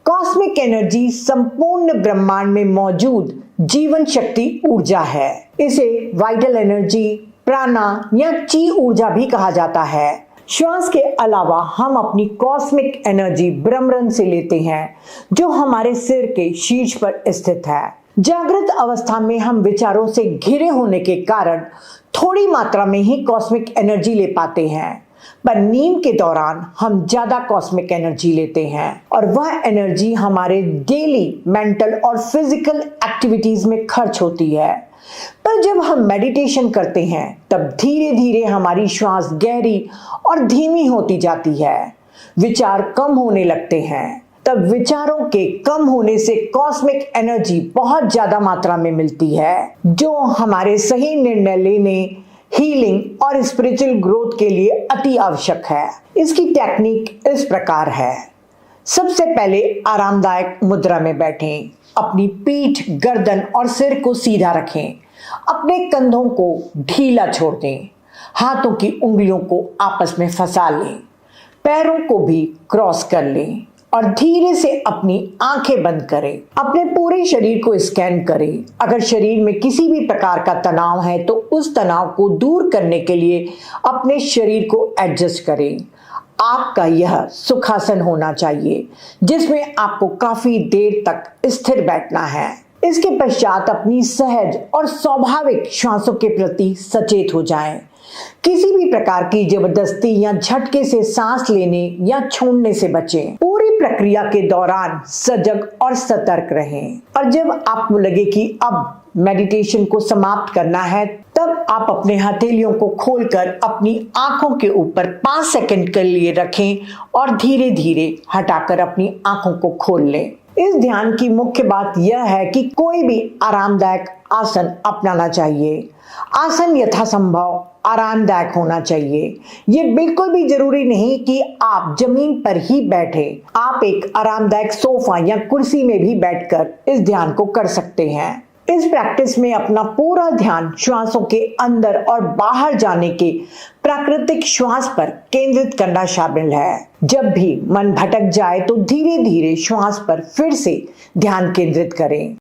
Cosmic energy संपूर्ण ब्रह्मांड में मौजूद जीवन शक्ति ऊर्जा है। इसे वाइटल एनर्जी, प्राणा या ची ऊर्जा भी कहा जाता है। श्वास के अलावा हम अपनी कॉस्मिक एनर्जी ब्रह्मरंध्र से लेते हैं, जो हमारे सिर के शीर्ष पर स्थित है। जागृत अवस्था में हम विचारों से घिरे होने के कारण थोड़ी मात्रा में ही कॉस्मिक एनर्जी ले पाते हैं, पर नींद के दौरान हम ज्यादा कॉस्मिक एनर्जी लेते हैं और वह एनर्जी हमारे डेली मेंटल और फिजिकल एक्टिविटीज में खर्च होती है। पर जब हम मेडिटेशन करते हैं तब धीरे धीरे हमारी श्वास गहरी और धीमी होती जाती है, विचार कम होने लगते हैं। तब विचारों के कम होने से कॉस्मिक एनर्जी बहुत ज्यादा मात्रा में मिलती है, जो हमारे सही निर्णय लेने, हीलिंग और स्पिरिचुअल ग्रोथ के लिए अति आवश्यक है। इसकी टेक्निक इस प्रकार है। सबसे पहले आरामदायक मुद्रा में बैठें, अपनी पीठ, गर्दन और सिर को सीधा रखें, अपने कंधों को ढीला छोड़ दें, हाथों की उंगलियों को आपस में फंसा लें, पैरों को भी क्रॉस कर लें और धीरे से अपनी आंखें बंद करें। अपने पूरे शरीर को स्कैन करें। अगर शरीर में किसी भी प्रकार का तनाव है तो उस तनाव को दूर करने के लिए अपने शरीर को एडजस्ट करें। आपका यह सुखासन होना चाहिए, जिसमें आपको काफी देर तक स्थिर बैठना है। इसके पश्चात अपनी सहज और स्वाभाविक श्वासों के प्रति सचेत हो जाएं। किसी भी प्रकार की जबरदस्ती या झटके से सांस लेने या छोड़ने से बचें। पूरी प्रक्रिया के दौरान सजग और सतर्क रहें और जब आपको लगे कि अब मेडिटेशन को समाप्त करना है, तब आप अपने हथेलियों को खोलकर अपनी आंखों के ऊपर 5 सेकंड के लिए रखें और धीरे धीरे हटाकर अपनी आंखों को खोल लें। इस ध्यान की मुख्य बात यह है कि कोई भी आरामदायक आसन अपनाना चाहिए। आसन यथासंभव आरामदायक होना चाहिए। ये बिल्कुल भी जरूरी नहीं कि आप जमीन पर ही बैठे। आप एक आरामदायक सोफा या कुर्सी में भी बैठकर इस ध्यान को कर सकते हैं। इस प्रैक्टिस में अपना पूरा ध्यान श्वासों के अंदर और बाहर जाने के प्राकृतिक श्वास पर केंद्रित करना शामिल है। जब भी मन भटक जाए तो धीरे धीरे श्वास पर फिर से ध्यान केंद्रित करें।